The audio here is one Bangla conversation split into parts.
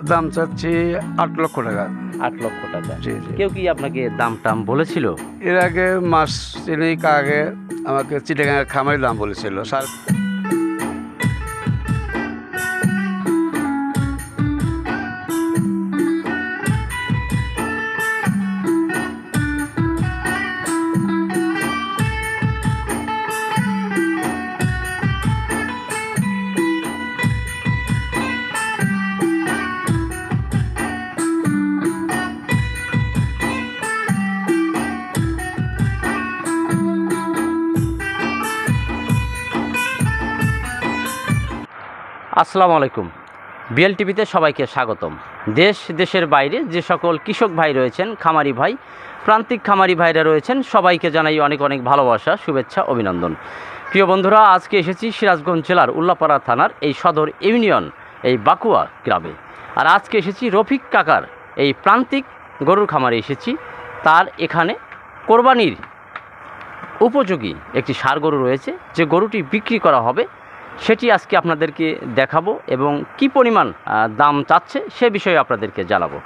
দাম চাচ্ছি 8 লক্ষ টাকা। 8 লক্ষ টাকা। জি জি। কেউ কি আপনাকে দাম টাম বলেছিল? এর আগে মাস তিনেক আগে আমাকে চিটাগাঙের খামারের দাম বলেছিল আসসালামু আলাইকুম। বিএল টিভিতে সবাইকে স্বাগতম। দেশ দেশের বাইরে যে সকল কৃষক ভাই রয়েছেন, খামারি ভাই, প্রান্তিক খামারি ভাইরা রয়েছেন, সবাইকে জানাই অনেক অনেক ভালোবাসা, শুভেচ্ছা, অভিনন্দন। প্রিয় বন্ধুরা, আজকে এসেছি সিরাজগঞ্জ জেলার উল্লাপাড়া থানার এই সদর ইউনিয়ন এই বাকুয়া গ্রামে। আর আজকে এসেছি রফিক কাকার এই প্রান্তিক গরুর খামারে এসেছি। তার এখানে কোরবানির উপযোগী একটি ষাঁড় গরু রয়েছে, যে গরুটি বিক্রি করা হবে সেটি আজকে আপনাদেরকে দেখাবো এবং কি পরিমাণ দাম চাচ্ছে সে বিষয়ে আপনাদেরকে জানাবো।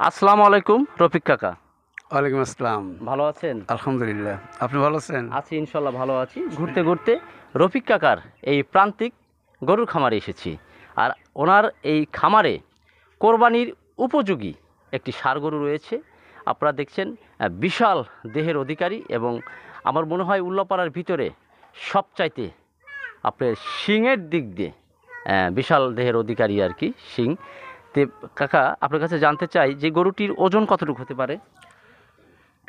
আসসালামু আলাইকুম রফিক কাকা। ওয়ালাইকুম আসসালাম। ভালো আছেন? আলহামদুলিল্লাহ, আপনি ভালো আছেন? আছি ইনশাল্লাহ, ভালো আছি। ঘুরতে ঘুরতে রফিক কাকার এই প্রান্তিক গরুর খামারে এসেছি। আর ওনার এই খামারে কোরবানির উপযোগী একটি ষাঁড় গরু রয়েছে। আপনারা দেখছেন বিশাল দেহের অধিকারী, এবং আমার মনে হয় উল্লাপাড়ার ভিতরে সবচাইতে আপনার শিংয়ের দিক দিয়ে বিশাল দেহের অধিকারী আর কি, শিং। তে কাকা, আপনার কাছে জানতে চাই যে গরুটির ওজন কতটুকু হতে পারে?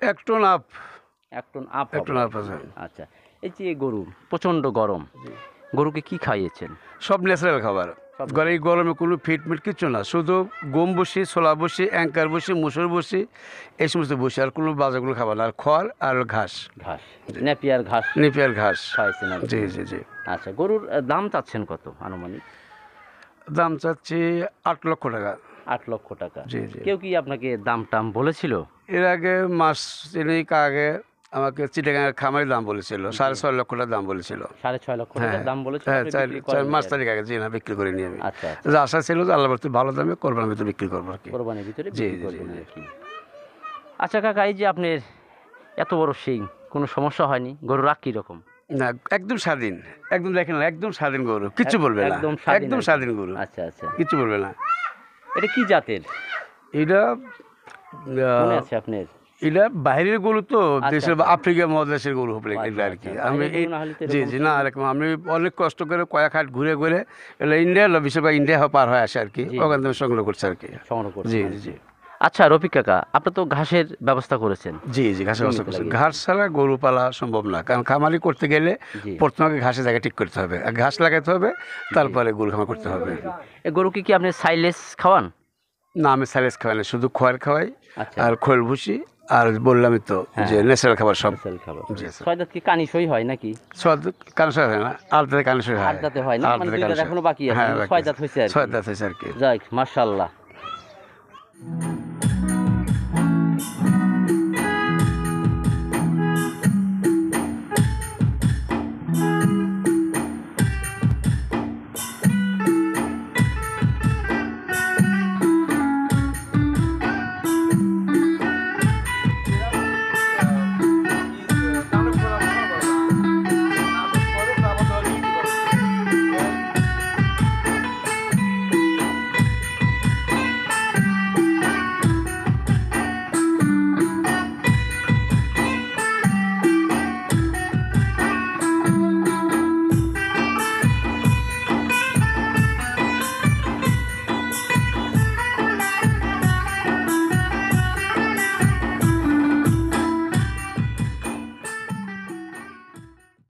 1 ton up. 1 ton up. 1 ton up আছে। আচ্ছা, এই যে গরু প্রচণ্ড গরম, গরুকে কি খাইয়েছেন? সব ন্যাচারাল খাবার। ঘরে এই গরমে কোনো ফিটমিট কিচ্ছু না, শুধু গম বসি, ছোলা বসি, অ্যাঙ্কার বসি, মুসুর বসি, এই সমস্ত বসি, আর কোনো বাজারগুলো খাবার না, আর খড় আর ঘাস। ঘাস, নেপিয়ার ঘাস। নেপিয়ার ঘাস খাইয়েছেন? জি জি জি। আচ্ছা, গরুর দাম চাচ্ছেন কত আনুমানিক? দাম চাচ্ছি 8 লক্ষ টাকা। 8 লক্ষ টাকা। জি জি। কেউ কি আপনাকে দাম টাম বলেছিল? এর আগে মাস তিনেক আগে আমাকে চিটাগাঙের খামারের দাম বলেছিল 6.5 লক্ষ টাকা দাম বলেছিল। 6.5 লক্ষ টাকার দাম বলেছিল? হ্যাঁ, আপনি 4 বিক্রি করেন মাস নাই? তারিখ আগে। জি না, বিক্রি করে নিয়ে আমি। আচ্ছা, যে আশা ছিল যে আল্লাহর বলতে ভালো দামে কোরবানির ভিতরে বিক্রি করবো আর কি। কোরবানির ভিতরে জি বিক্রি জি করবেন জি। আর কি। আচ্ছা কাকা, এই যে আপনার এত বড় শিং, কোনো সমস্যা হয়নি? গরু রাগ কীরকম? না, একদম স্বাধীন, একদম দেখেন না, একদম স্বাধীন গরু, কিচ্ছু বলবে না, একদম স্বাধীন একদম আর কি। স্বাধীন গরু, আচ্ছা আচ্ছা, কিচ্ছু বলবে না। এটা কি জাতের এটা মনে আছে আপনার? এটা বাইরের গরু তো, দেশের আচ্ছা। আফ্রিকা মহাদেশের গরু হবে এটা আর কি। আচ্ছা, আমি বাইরের গরু না হলে তো জি এরকম জি না, এরকম আমি অনেক কষ্ট করে কয়েক হাট ঘুরে ঘুরে এটা ইন্ডিয়া হলো, বেশিরভাগ ইন্ডিয়া পার হয়ে আসে আর কি, জি। ওখান থেকে সংগ্রহ করছে আর কি। সংগ্রহ করছেন জি আর জি কি। জি। আচ্ছা রফিক কাকা, আপনি তো ঘাসের ব্যবস্থা করেছেন? জি জি, ঘাসের ব্যবস্থা জমিতে করছে। লাগিয়েছেন। ঘাস ছাড়া গরু পালা সম্ভব না, কারণ খামারি করতে গেলে জি। প্রথমে ঘাসের জায়গা ঠিক করতে হবে, আর ঘাস লাগাতে হবে, তারপরে গরু খামার করতে হবে। এই গরুকে কি আপনি সাইলেজ খাওয়ান? না, আমি স্যালেজ খাওয়াই না, শুধু খড় খাওয়াই আচ্ছা। আর খোল ভুসি, আর বললামই তো যে ন্যাচারাল খাবার সব। ন্যাচারাল খাবার। জি স্যার। 6 দাঁত কি কানিসই হয় নাকি? সব কানসই হয় না, আলতাতে কানসই হয়। 8 দাঁতে হয় না, মানে আলতাতে 2 দাঁত কানসই। এখনো বাকি আছে, হ্যাঁ, 6 দাঁত হয়েছে আর কি। 6 দাঁত হয়েছে আর কি। যাক মাশাআল্লাহ।